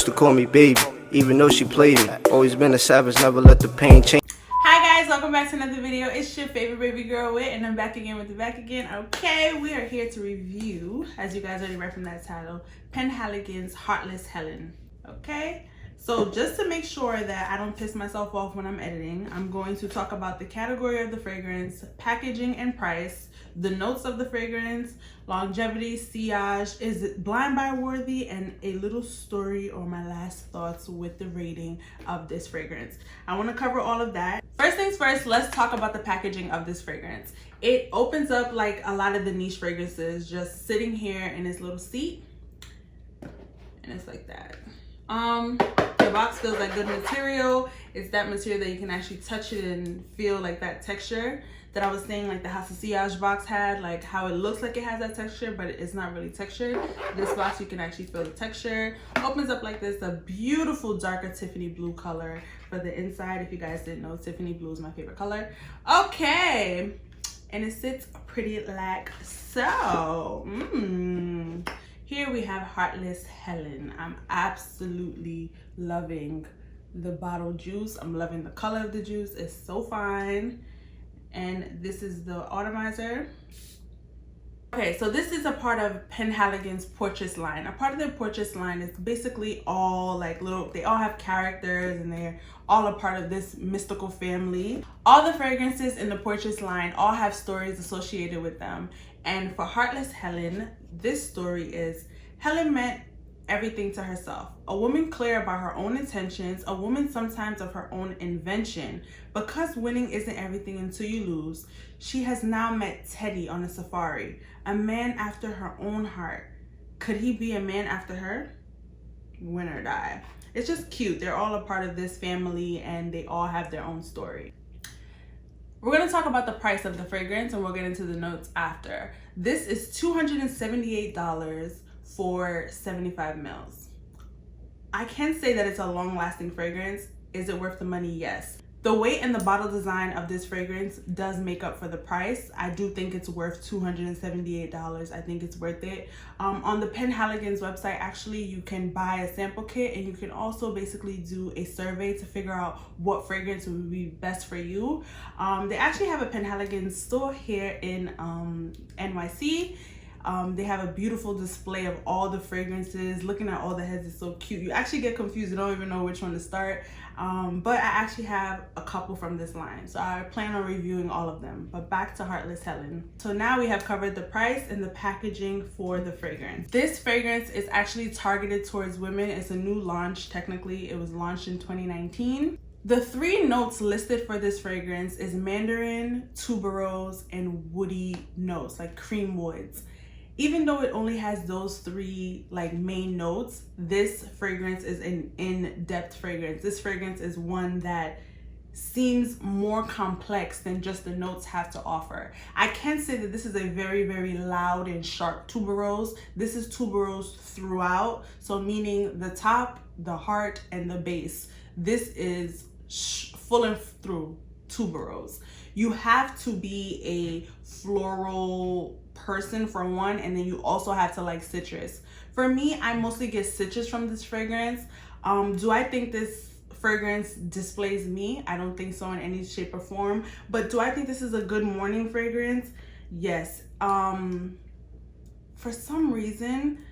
used to call me baby, even though she played me. Always been a savage, never let the pain change. Hi guys, welcome back to another video. It's your favorite baby girl Whit, and I'm back again with the back again. Okay, we are here to review, as you guys already read from that title, PENHALIGON'S Heartless Helen. Okay, so just to make sure that I don't piss myself off when I'm editing, I'm going to talk about the category of the fragrance, packaging and price, the notes of the fragrance, longevity, sillage, is it blind buy worthy, and a little story or my last thoughts with the rating of this fragrance. I want to cover all of that. First things first, let's talk about the packaging of this fragrance. It opens up like a lot of the niche fragrances, just sitting here in this little seat, and it's like that. The box feels like good material. It's that material that you can actually touch it and feel like that texture that I was saying, like the House of Sillage box had, like how it looks like it has that texture, but it's not really textured. This box, you can actually feel the texture. Opens up like this, a beautiful darker Tiffany blue color for the inside. If you guys didn't know, Tiffany blue is my favorite color. Okay, and it sits pretty like so. Here we have Heartless Helen. I'm absolutely loving the bottle juice. I'm loving the color of the juice. It's so fine. And this is the Atomizer. Okay, so this is a part of PENHALIGON'S Portraits line. A part of their Portraits line is basically all like little, they all have characters and they're all a part of this mystical family. All the fragrances in the Portraits line all have stories associated with them. And for Heartless Helen, this story is Helen meant everything to herself. A woman clear about her own intentions, a woman sometimes of her own invention. Because winning isn't everything until you lose, she has now met Teddy on a safari, a man after her own heart. Could he be a man after her? Win or die. It's just cute. They're all a part of this family and they all have their own story. We're going to talk about the price of the fragrance and we'll get into the notes after. This is $278 for 75 mils. I can say that it's a long-lasting fragrance. Is it worth the money? Yes. The weight and the bottle design of this fragrance does make up for the price. I do think it's worth $278. I think it's worth it. On the PENHALIGON'S website, actually, you can buy a sample kit and you can also basically do a survey to figure out what fragrance would be best for you. They actually have a PENHALIGON'S store here in NYC. They have a beautiful display of all the fragrances. Looking at all the heads is so cute. You actually get confused. You don't even know which one to start. But I actually have a couple from this line, so I plan on reviewing all of them. But back to Heartless Helen. So now we have covered the price and the packaging for the fragrance. This fragrance is actually targeted towards women. It's a new launch. Technically, it was launched in 2019. The three notes listed for this fragrance is mandarin, tuberose, and woody notes, like cream woods. Even though it only has those three like main notes, this fragrance is an in-depth fragrance. This fragrance is one that seems more complex than just the notes have to offer. I can say that this is a very, very loud and sharp tuberose. This is tuberose throughout, so meaning the top, the heart, and the base. This is full and through tuberose. You have to be a floral person for one, and then you also have to like citrus. For me, I mostly get citrus from this fragrance. Do I think this fragrance displays me? I don't think so in any shape or form. But do I think this is a good morning fragrance? Yes. For some reason,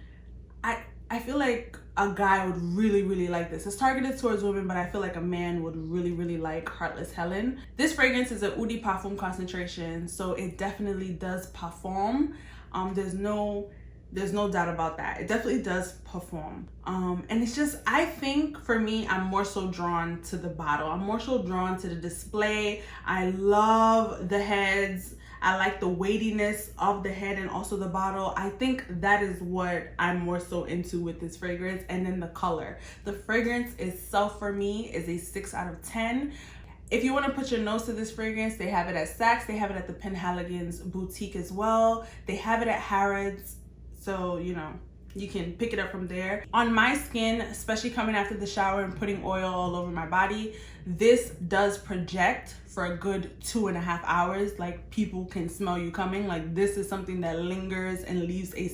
I feel like a guy would really like this. It's targeted towards women, but I feel like a man would really like Heartless Helen. This fragrance is a Eau de Parfum concentration, so it definitely does perform. There's no doubt about that. It definitely does perform. And it's just, I think for me, I'm more so drawn to the bottle. I'm more so drawn to the display. I love the heads. I like the weightiness of the head and also the bottle. I think that is what I'm more so into with this fragrance. And then the color. The fragrance itself for me is a 6 out of 10. If you want to put your nose to this fragrance, they have it at Saks. They have it at the PENHALIGON'S boutique as well. They have it at Harrods. So, you know, you can pick it up from there. On my skin, especially coming after the shower and putting oil all over my body, this does project for a good 2.5 hours. Like, people can smell you coming. Like, this is something that lingers and leaves a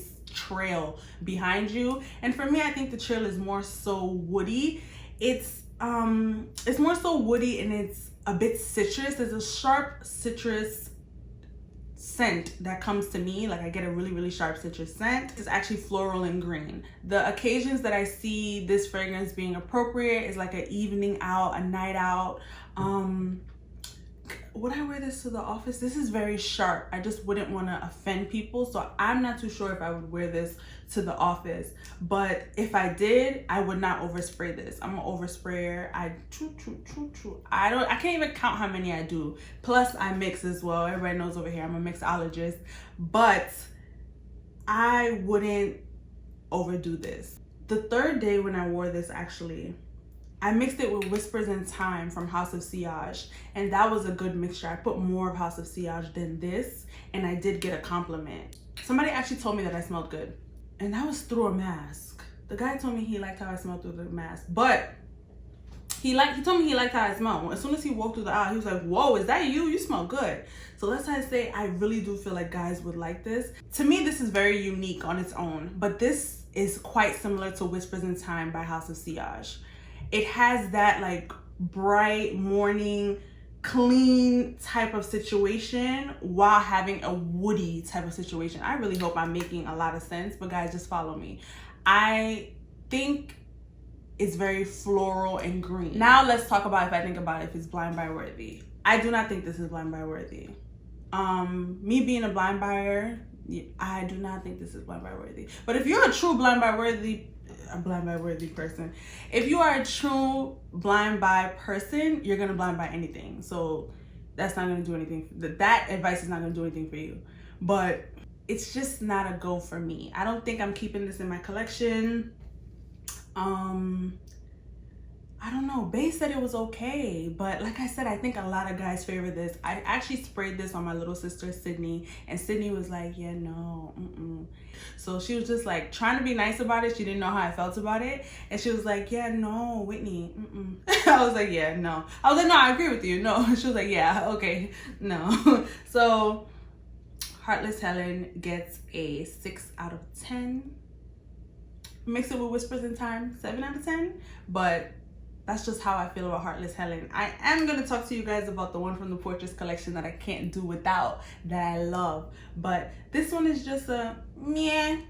trail behind you. And for me, I think the trail is more so woody. It's more so woody, and it's a bit citrus. There's a sharp citrus scent that comes to me. Like, I get a really sharp citrus scent. It's actually floral and green. The occasions that I see this fragrance being appropriate is like an evening out, a night out. Would I wear this to the office? This is very sharp. I just wouldn't want to offend people, so I'm not too sure if I would wear this to the office. But if I did, I would not overspray this. I'm an oversprayer. I can't even count how many I do. Plus I mix as well. Everybody knows over here I'm a mixologist, but I wouldn't overdo this. The third day when I wore this, actually, I mixed it with Whispers in Time from House of Sillage, and that was a good mixture. I put more of House of Sillage than this, and I did get a compliment. Somebody actually told me that I smelled good, and that was through a mask. The guy told me he liked how I smelled through the mask, but he told me he liked how I smelled. As soon as he walked through the aisle, he was like, whoa, is that you? You smell good. So that's why I say I really do feel like guys would like this. To me, this is very unique on its own, but this is quite similar to Whispers in Time by House of Sillage. It has that like bright morning, clean type of situation while having a woody type of situation. I really hope I'm making a lot of sense, but guys, just follow me. I think it's very floral and green. Now let's talk about, if I think about it, if it's blind buy worthy. I do not think this is blind buy worthy. Me being a blind buyer, I do not think this is blind buy worthy. But if you're a true blind buy worthy person, if you are a true blind buy person, you're gonna blind buy anything. So that's not gonna do anything. That advice is not gonna do anything for you. But it's just not a go for me. I don't think I'm keeping this in my collection. I don't know. Bae said it was okay, but like I said, I think a lot of guys favor this. I actually sprayed this on my little sister Sydney, and Sydney was like, yeah, no, So she was just like trying to be nice about it. She didn't know how I felt about it, and she was like, yeah, no, Whitney, I was like, yeah, no. I was like, no, I agree with you, no. She was like, yeah, okay, no. So Heartless Helen gets a 6 out of 10. Mix it with Whispers in Time, 7 out of 10, but that's just how I feel about Heartless Helen. I am going to talk to you guys about the one from the Portraits collection that I can't do without, that I love. But this one is just a meh.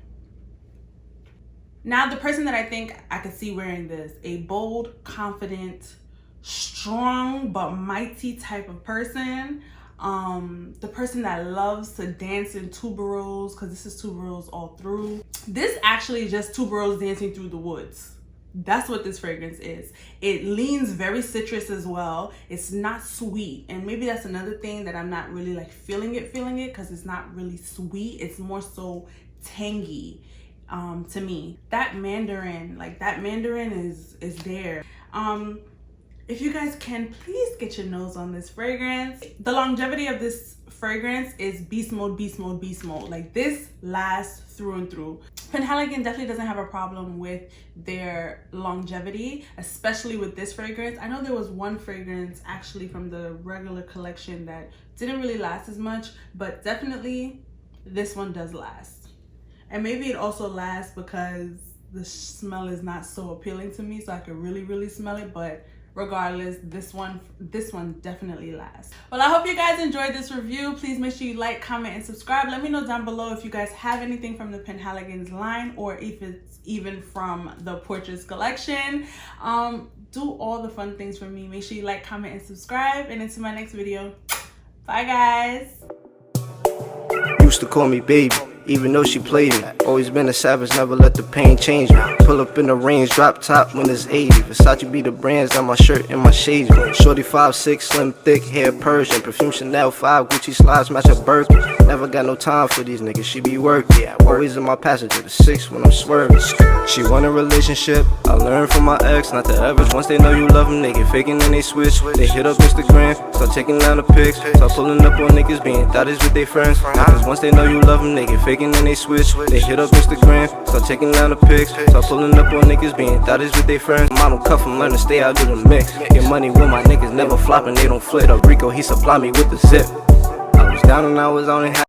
Now, the person that I think I could see wearing this, a bold, confident, strong but mighty type of person. The person that loves to dance in tuberose, because this is tuberose all through. This actually is just tuberose dancing through the woods. That's what this fragrance is. It leans very citrus as well. It's not sweet, and maybe that's another thing that I'm not really like feeling it because it's not really sweet. It's more so tangy to me. That mandarin is there. If you guys can, please get your nose on this fragrance. The longevity of this fragrance is beast mode, beast mode, beast mode. Like, this lasts through and through. Penhaligon definitely doesn't have a problem with their longevity, especially with this fragrance. I know there was one fragrance actually from the regular collection that didn't really last as much, but definitely this one does last. And maybe it also lasts because the smell is not so appealing to me, so I can really smell it, but regardless, this one definitely lasts. Well, I hope you guys enjoyed this review. Please make sure you like, comment, and subscribe. Let me know down below if you guys have anything from the Penhaligon's line, or if it's even from the Portraits collection. Do all the fun things for me. Make sure you like, comment, and subscribe. And until my next video, bye guys. Used to call me baby, even though she played me. Always been a savage, never let the pain change me. Pull up in the range, drop top when it's 80. Versace be the brands on my shirt and my shades. Shorty 5'6", slim, thick, hair Persian. Perfume Chanel 5, Gucci slides, match a Birkin. Never got no time for these niggas, she be working. Always in my passenger, the 6 when I'm swerving. She want a relationship, I learned from my ex. Not the average, once they know you love them, they get faking and they switch. They hit up Instagram, start taking down the pics. Start pulling up on niggas being thotties with their friends. Cause once they know you love them, they get faking and they switch. They hit up Instagram, start taking down the pics. Start pulling up on niggas being thotties with their friends. Model cuff them, learn to stay out of the mix. Get money with my niggas, never flopping, they don't flip. Rico, he supply me with the zip. I was down and I was on it.